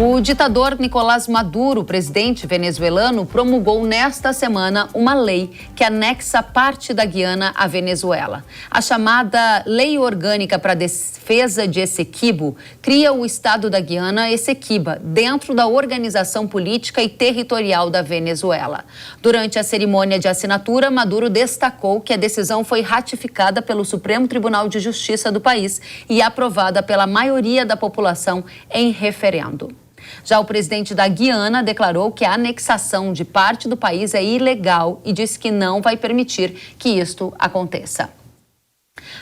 O ditador Nicolás Maduro, presidente venezuelano, promulgou nesta semana uma lei que anexa parte da Guiana à Venezuela. A chamada Lei Orgânica para a Defesa de Essequibo cria o estado da Guiana Essequiba dentro da organização política e territorial da Venezuela. Durante a cerimônia de assinatura, Maduro destacou que a decisão foi ratificada pelo Supremo Tribunal de Justiça do país e aprovada pela maioria da população em referendo. Já o presidente da Guiana declarou que a anexação de parte do país é ilegal e disse que não vai permitir que isto aconteça.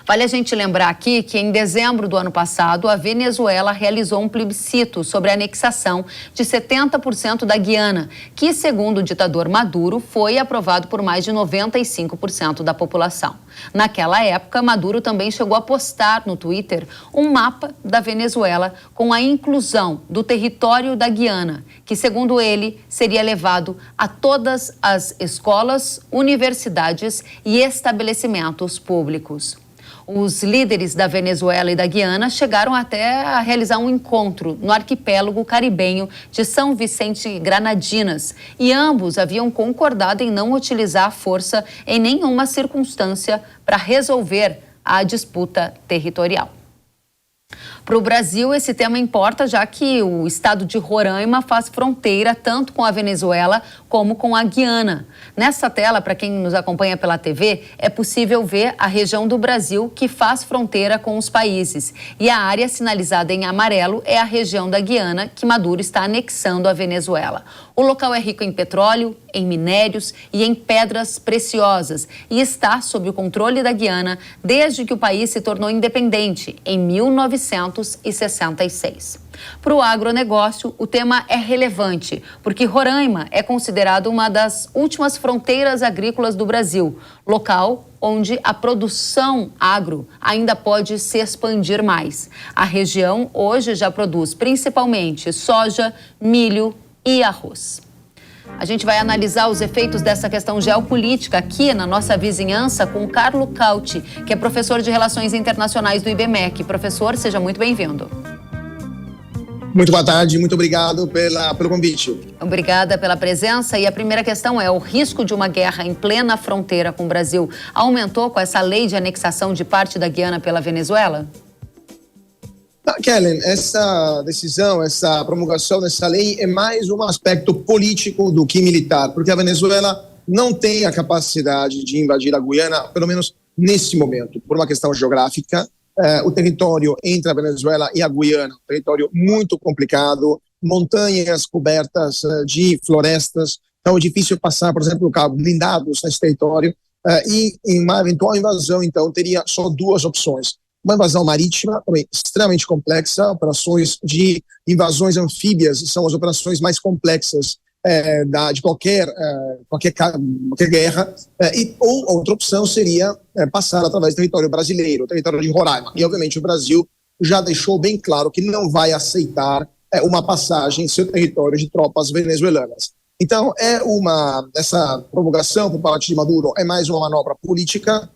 Vale a gente lembrar aqui que em dezembro do ano passado, a Venezuela realizou um plebiscito sobre a anexação de 70% da Guiana, que, segundo o ditador Maduro, foi aprovado por mais de 95% da população. Naquela época, Maduro também chegou a postar no Twitter um mapa da Venezuela com a inclusão do território da Guiana, que, segundo ele, seria levado a todas as escolas, universidades e estabelecimentos públicos. Os líderes da Venezuela e da Guiana chegaram até a realizar um encontro no arquipélago caribenho de São Vicente e Granadinas e ambos haviam concordado em não utilizar a força em nenhuma circunstância para resolver a disputa territorial. Para o Brasil, esse tema importa, já que o estado de Roraima faz fronteira tanto com a Venezuela como com a Guiana. Nessa tela, para quem nos acompanha pela TV, é possível ver a região do Brasil que faz fronteira com os países. E a área sinalizada em amarelo é a região da Guiana, que Maduro está anexando à Venezuela. O local é rico em petróleo, em minérios e em pedras preciosas e está sob o controle da Guiana desde que o país se tornou independente, em 1966. Para o agronegócio, o tema é relevante, porque Roraima é considerado uma das últimas fronteiras agrícolas do Brasil, local onde a produção agro ainda pode se expandir mais. A região hoje já produz principalmente soja, milho e arroz. A gente vai analisar os efeitos dessa questão geopolítica aqui na nossa vizinhança com o Carlo Cauti, que é professor de Relações Internacionais do IBMEC. Professor, seja muito bem-vindo. Muito boa tarde, muito obrigado pelo convite. Obrigada pela presença. E a primeira questão é: o risco de uma guerra em plena fronteira com o Brasil aumentou com essa lei de anexação de parte da Guiana pela Venezuela? Kellen, essa decisão, essa promulgação dessa lei é mais um aspecto político do que militar, porque a Venezuela não tem a capacidade de invadir a Guiana, pelo menos nesse momento, por uma questão geográfica. O território entre a Venezuela e a Guiana, um território muito complicado, montanhas cobertas de florestas, então é difícil passar, por exemplo, carros blindados nesse território, e em uma eventual invasão, então, teria só duas opções. Uma invasão marítima, também extremamente complexa, operações de invasões anfíbias são as operações mais complexas de qualquer guerra, ou outra opção seria passar através do território brasileiro, o território de Roraima. E, obviamente, o Brasil já deixou bem claro que não vai aceitar uma passagem em seu território de tropas venezuelanas. Então, essa promulgação por parte de Maduro é mais uma manobra política,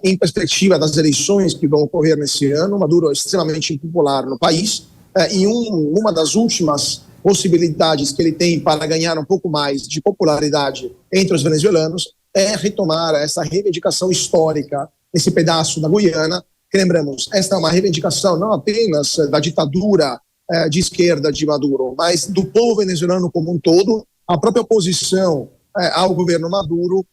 em perspectiva das eleições que vão ocorrer nesse ano. Maduro é extremamente impopular no país, e uma das últimas possibilidades que ele tem para ganhar um pouco mais de popularidade entre os venezuelanos é retomar essa reivindicação histórica nesse pedaço da Guiana, que, lembramos, esta é uma reivindicação não apenas da ditadura de esquerda de Maduro, mas do povo venezuelano como um todo. A própria oposição ao governo Maduro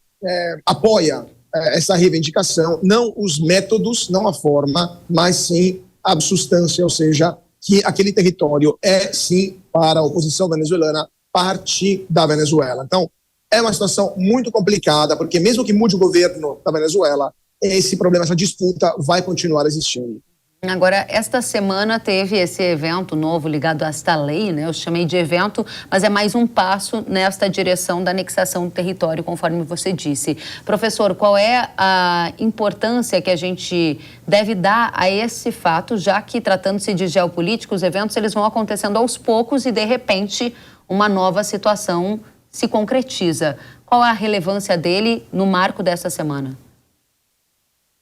apoia essa reivindicação, não os métodos, não a forma, mas sim a substância, ou seja, que aquele território é, sim, para a oposição venezuelana, parte da Venezuela. Então, é uma situação muito complicada, porque mesmo que mude o governo da Venezuela, esse problema, essa disputa vai continuar existindo. Agora, esta semana teve esse evento novo ligado a esta lei, né? Eu chamei de evento, mas é mais um passo nesta direção da anexação do território, conforme você disse. Professor, qual é a importância que a gente deve dar a esse fato, já que, tratando-se de geopolítica, os eventos eles vão acontecendo aos poucos e, de repente, uma nova situação se concretiza. Qual a relevância dele no marco dessa semana?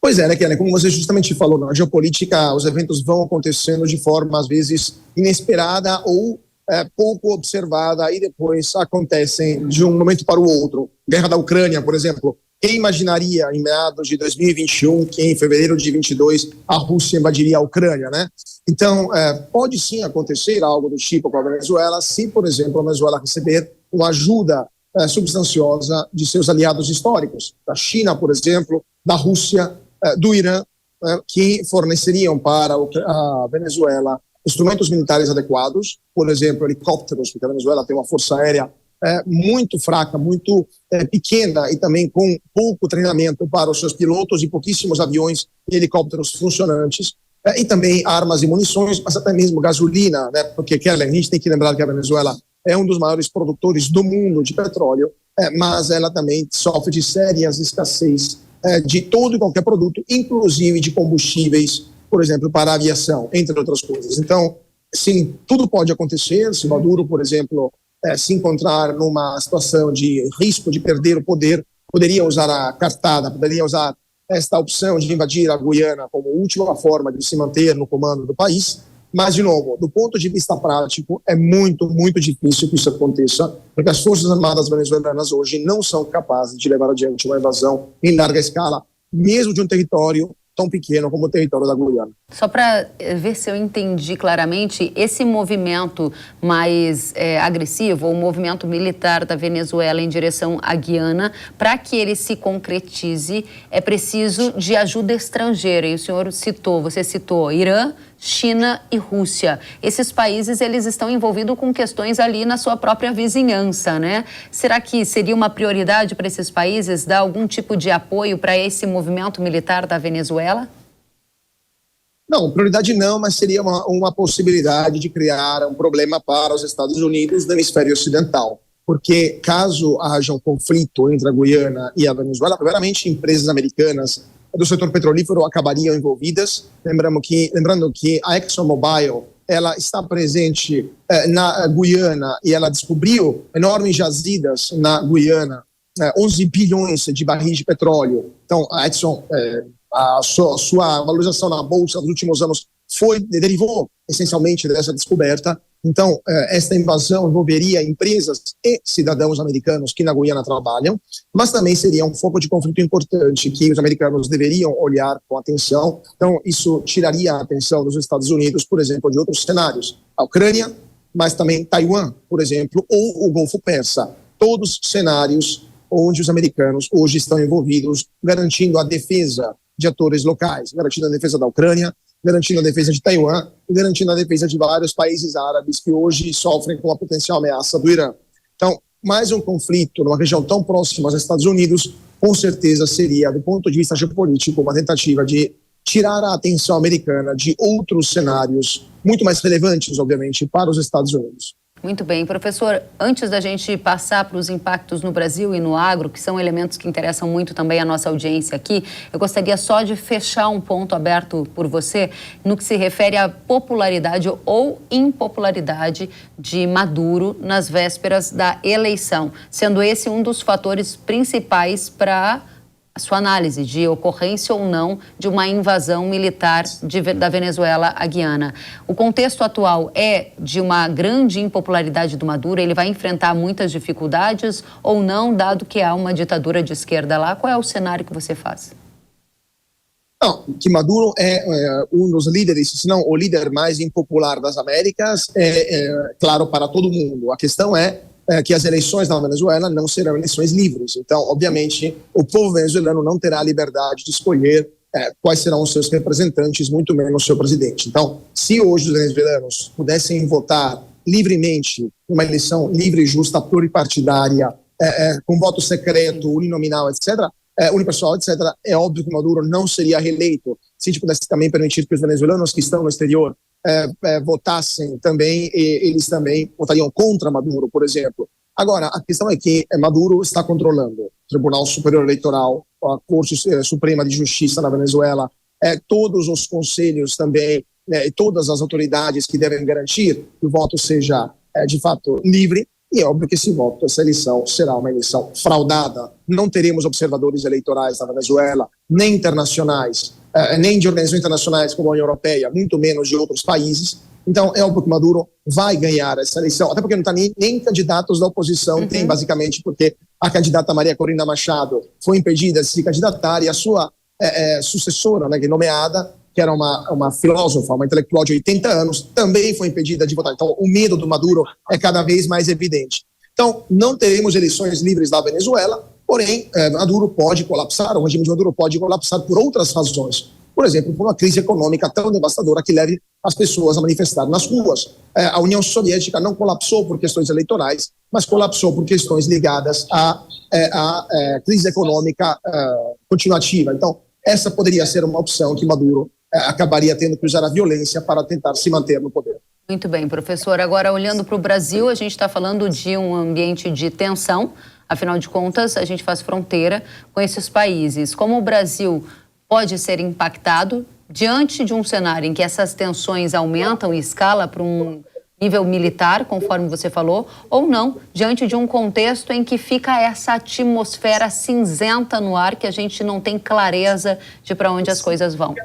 Pois é, né, Kelly? Como você justamente falou, na geopolítica os eventos vão acontecendo de forma, às vezes, inesperada ou pouco observada e depois acontecem de um momento para o outro. Guerra da Ucrânia, por exemplo. Quem imaginaria em meados de 2021 que em fevereiro de 22 a Rússia invadiria a Ucrânia, né? Então, pode sim acontecer algo do tipo com a Venezuela, se, por exemplo, a Venezuela receber uma ajuda substanciosa de seus aliados históricos, da China, por exemplo, da Rússia, do Irã, que forneceriam para a Venezuela instrumentos militares adequados, por exemplo, helicópteros, porque a Venezuela tem uma força aérea muito fraca, muito pequena e também com pouco treinamento para os seus pilotos e pouquíssimos aviões e helicópteros funcionantes, e também armas e munições, mas até mesmo gasolina, né? Porque, Kellen, a gente tem que lembrar que a Venezuela é um dos maiores produtores do mundo de petróleo, mas ela também sofre de sérias escassez de todo e qualquer produto, inclusive de combustíveis, por exemplo, para a aviação, entre outras coisas. Então, sim, tudo pode acontecer. Se Maduro, por exemplo, se encontrar numa situação de risco de perder o poder, poderia usar a cartada, poderia usar esta opção de invadir a Guiana como última forma de se manter no comando do país. Mas, de novo, do ponto de vista prático, é muito, muito difícil que isso aconteça, porque as Forças Armadas venezuelanas hoje não são capazes de levar adiante uma invasão em larga escala, mesmo de um território tão pequeno como o território da Guiana. Só para ver se eu entendi claramente, esse movimento mais agressivo, o movimento militar da Venezuela em direção à Guiana, para que ele se concretize, é preciso de ajuda estrangeira. E o senhor você citou Irã, China e Rússia. Esses países, eles estão envolvidos com questões ali na sua própria vizinhança, né? Será que seria uma prioridade para esses países dar algum tipo de apoio para esse movimento militar da Venezuela? Não, prioridade não, mas seria uma possibilidade de criar um problema para os Estados Unidos no hemisfério ocidental. Porque caso haja um conflito entre a Guiana e a Venezuela, primeiramente empresas americanas do setor petrolífero acabariam envolvidas. Lembrando que a ExxonMobil ela está presente na Guiana e ela descobriu enormes jazidas na Guiana, 11 bilhões de barris de petróleo. Então, a Exxon, a sua valorização na Bolsa nos últimos anos derivou essencialmente dessa descoberta. Então, esta invasão envolveria empresas e cidadãos americanos que na Guiana trabalham, mas também seria um foco de conflito importante que os americanos deveriam olhar com atenção. Então, isso tiraria a atenção dos Estados Unidos, por exemplo, de outros cenários. A Ucrânia, mas também Taiwan, por exemplo, ou o Golfo Persa. Todos cenários onde os americanos hoje estão envolvidos, garantindo a defesa de atores locais, garantindo a defesa da Ucrânia, garantindo a defesa de Taiwan e garantindo a defesa de vários países árabes que hoje sofrem com a potencial ameaça do Irã. Então, mais um conflito numa região tão próxima aos Estados Unidos, com certeza seria, do ponto de vista geopolítico, uma tentativa de tirar a atenção americana de outros cenários muito mais relevantes, obviamente, para os Estados Unidos. Muito bem. Professor, antes da gente passar para os impactos no Brasil e no agro, que são elementos que interessam muito também a nossa audiência aqui, eu gostaria só de fechar um ponto aberto por você no que se refere à popularidade ou impopularidade de Maduro nas vésperas da eleição, sendo esse um dos fatores principais para a sua análise de ocorrência ou não de uma invasão militar da Venezuela à Guiana. O contexto atual é de uma grande impopularidade do Maduro? Ele vai enfrentar muitas dificuldades ou não, dado que há uma ditadura de esquerda lá? Qual é o cenário que você faz? Não, que Maduro é um dos líderes, se não o líder mais impopular das Américas, claro para todo mundo. A questão é que as eleições na Venezuela não serão eleições livres. Então, obviamente, o povo venezuelano não terá a liberdade de escolher quais serão os seus representantes, muito menos o seu presidente. Então, se hoje os venezuelanos pudessem votar livremente uma eleição livre, justa, pluripartidária, com voto secreto, uninominal, etc., unipessoal, etc., é óbvio que Maduro não seria reeleito. Se a gente pudesse também permitir que os venezuelanos que estão no exterior votassem também, eles também votariam contra Maduro, por exemplo. Agora, a questão é que Maduro está controlando o Tribunal Superior Eleitoral, a Corte Suprema de Justiça na Venezuela, todos os conselhos também, todas as autoridades que devem garantir que o voto seja, de fato, livre. E é óbvio que essa eleição será uma eleição fraudada. Não teremos observadores eleitorais na Venezuela, nem internacionais, nem de organizações internacionais como a União Europeia, muito menos de outros países. Então, é óbvio que Maduro vai ganhar essa eleição, até porque não está nem candidatos da oposição, tem basicamente porque a candidata Maria Corina Machado foi impedida de se candidatar e a sua sucessora, né, que é nomeada, que era uma filósofa, uma intelectual de 80 anos, também foi impedida de votar. Então, o medo do Maduro é cada vez mais evidente. Então, não teremos eleições livres na Venezuela, porém, Maduro pode colapsar, o regime de Maduro pode colapsar por outras razões. Por exemplo, por uma crise econômica tão devastadora que leve as pessoas a manifestar nas ruas. A União Soviética não colapsou por questões eleitorais, mas colapsou por questões ligadas à crise econômica continuativa. Então, essa poderia ser uma opção que Maduro acabaria tendo que usar a violência para tentar se manter no poder. Muito bem, professor. Agora, olhando para o Brasil, a gente está falando de um ambiente de tensão. Afinal de contas, a gente faz fronteira com esses países. Como o Brasil pode ser impactado diante de um cenário em que essas tensões aumentam e escala para um nível militar, conforme você falou, ou não, diante de um contexto em que fica essa atmosfera cinzenta no ar que a gente não tem clareza de para onde as coisas vão?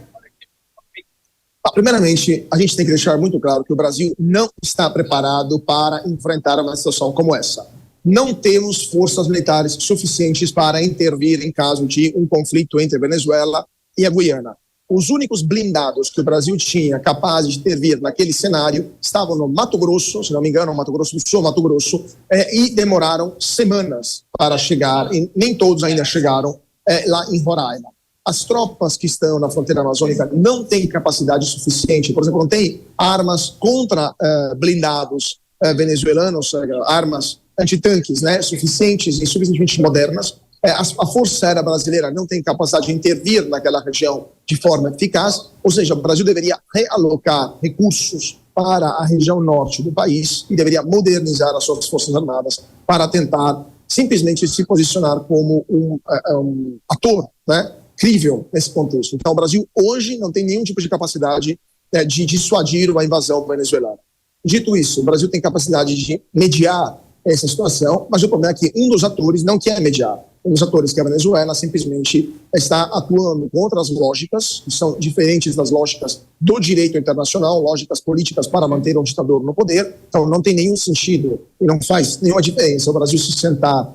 Primeiramente, a gente tem que deixar muito claro que o Brasil não está preparado para enfrentar uma situação como essa. Não temos forças militares suficientes para intervir em caso de um conflito entre a Venezuela e a Guiana. Os únicos blindados que o Brasil tinha capazes de intervir naquele cenário estavam no Mato Grosso, se não me engano, Mato Grosso do Sul, Mato Grosso, e demoraram semanas para chegar, e nem todos ainda chegaram lá em Roraima. As tropas que estão na fronteira amazônica não têm capacidade suficiente, por exemplo, não tem armas contra blindados venezuelanos, armas antitanques, né, suficientes e suficientemente modernas. A Força Aérea Brasileira não tem capacidade de intervir naquela região de forma eficaz, ou seja, o Brasil deveria realocar recursos para a região norte do país e deveria modernizar as suas Forças Armadas para tentar simplesmente se posicionar como um ator, né, crível nesse contexto. Então, o Brasil hoje não tem nenhum tipo de capacidade de dissuadir uma invasão venezuelana. Dito isso, o Brasil tem capacidade de mediar essa situação, mas o problema é que um dos atores não quer mediar. Um dos atores, que é a Venezuela, simplesmente está atuando contra as lógicas, que são diferentes das lógicas do direito internacional, lógicas políticas para manter um ditador no poder. Então, não tem nenhum sentido e não faz nenhuma diferença o Brasil se sentar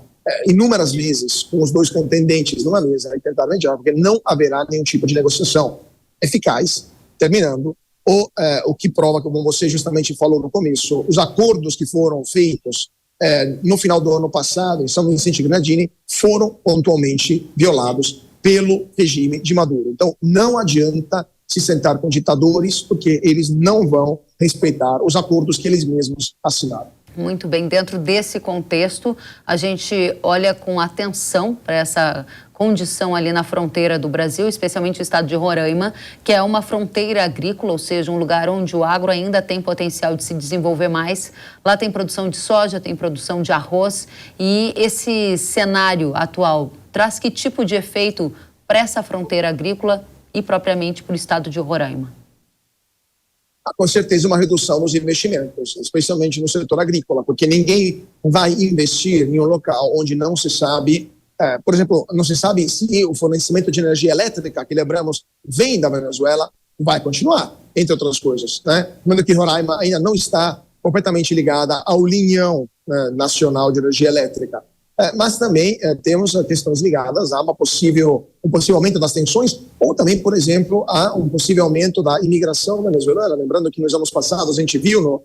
inúmeras vezes com os dois contendentes numa mesa e tentar mediar, porque não haverá nenhum tipo de negociação eficaz, terminando, o que prova, como você justamente falou no começo, os acordos que foram feitos no final do ano passado, em São Vicente Granadini, foram pontualmente violados pelo regime de Maduro. Então, não adianta se sentar com ditadores, porque eles não vão respeitar os acordos que eles mesmos assinaram. Muito bem. Dentro desse contexto, a gente olha com atenção para essa condição ali na fronteira do Brasil, especialmente o estado de Roraima, que é uma fronteira agrícola, ou seja, um lugar onde o agro ainda tem potencial de se desenvolver mais. Lá tem produção de soja, tem produção de arroz, e esse cenário atual traz que tipo de efeito para essa fronteira agrícola e propriamente para o estado de Roraima? Com certeza uma redução nos investimentos, especialmente no setor agrícola, porque ninguém vai investir em um local onde não se sabe, por exemplo, não se sabe se o fornecimento de energia elétrica, que lembramos, vem da Venezuela, vai continuar, entre outras coisas, né? Lembrando que Roraima ainda não está completamente ligada ao linhão nacional de energia elétrica. Mas também temos questões ligadas a um possível aumento das tensões, ou também, por exemplo, a um possível aumento da imigração venezuelana. Lembrando que nos anos passados a gente viu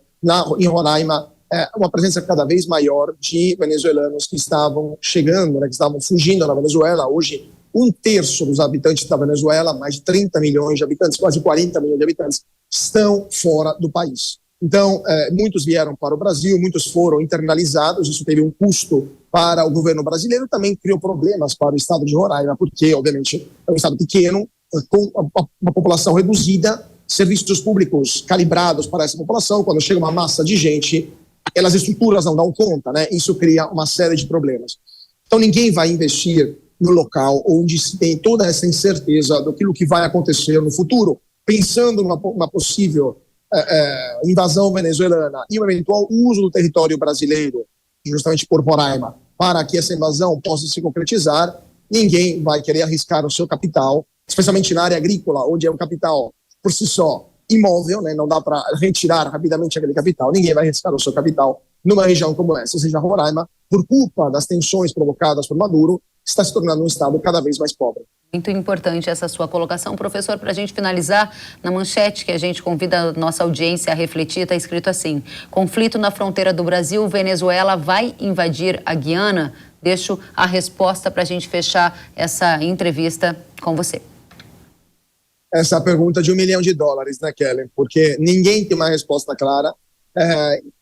em Roraima uma presença cada vez maior de venezuelanos que estavam chegando, né, que estavam fugindo da Venezuela. Hoje, 1/3 dos habitantes da Venezuela, mais de 30 milhões de habitantes, quase 40 milhões de habitantes, estão fora do país. Então, muitos vieram para o Brasil, muitos foram internalizados, isso teve um custo para o governo brasileiro, também criou problemas para o estado de Roraima, porque, obviamente, é um estado pequeno, com uma população reduzida, serviços públicos calibrados para essa população. Quando chega uma massa de gente, aquelas estruturas não dão conta, né? Isso cria uma série de problemas. Então, ninguém vai investir no local onde se tem toda essa incerteza daquilo que vai acontecer no futuro, pensando numa possível invasão venezuelana e um eventual uso do território brasileiro, justamente por Roraima, para que essa invasão possa se concretizar. Ninguém vai querer arriscar o seu capital, especialmente na área agrícola, onde é um capital por si só imóvel, né? Não dá para retirar rapidamente aquele capital, ninguém vai retirar o seu capital numa região como essa, ou seja, Roraima, por culpa das tensões provocadas por Maduro, está se tornando um estado cada vez mais pobre. Muito importante essa sua colocação. Professor, para a gente finalizar, na manchete que a gente convida a nossa audiência a refletir, está escrito assim: conflito na fronteira do Brasil, Venezuela vai invadir a Guiana? Deixo a resposta para a gente fechar essa entrevista com você. Essa pergunta de $1 milhão, né, Kelly? Porque ninguém tem uma resposta clara.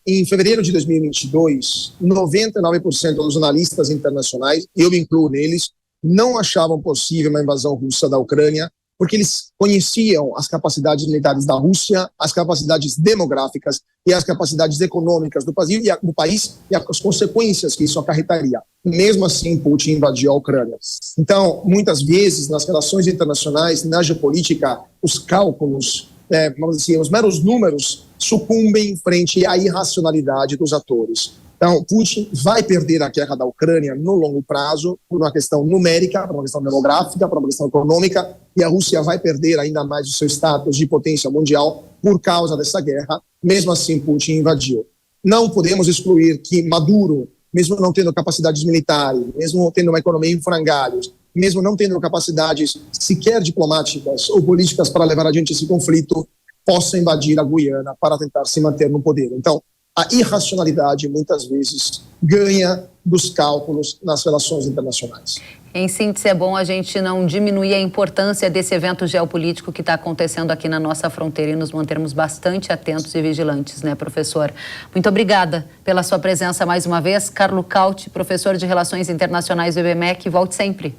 Em fevereiro de 2022, 99% dos analistas internacionais, eu me incluo neles, não achavam possível uma invasão russa da Ucrânia, porque eles conheciam as capacidades militares da Rússia, as capacidades demográficas e as capacidades econômicas do país e as consequências que isso acarretaria. Mesmo assim, Putin invadiu a Ucrânia. Então, muitas vezes, nas relações internacionais, na geopolítica, os cálculos, vamos dizer, os meros números sucumbem frente à irracionalidade dos atores. Então, Putin vai perder a guerra da Ucrânia no longo prazo por uma questão numérica, por uma questão demográfica, por uma questão econômica, e a Rússia vai perder ainda mais o seu status de potência mundial por causa dessa guerra. Mesmo assim, Putin invadiu. Não podemos excluir que Maduro, mesmo não tendo capacidades militares, mesmo tendo uma economia em frangalhos, mesmo não tendo capacidades sequer diplomáticas ou políticas para levar adiante esse conflito, possa invadir a Guiana para tentar se manter no poder. Então, a irracionalidade, muitas vezes, ganha dos cálculos nas relações internacionais. Em síntese, é bom a gente não diminuir a importância desse evento geopolítico que está acontecendo aqui na nossa fronteira e nos mantermos bastante atentos e vigilantes, né, professor? Muito obrigada pela sua presença mais uma vez. Carlo Cauti, professor de Relações Internacionais do IBMEC. Volte sempre.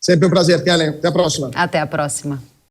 Sempre um prazer, Kelly. Até a próxima. Até a próxima.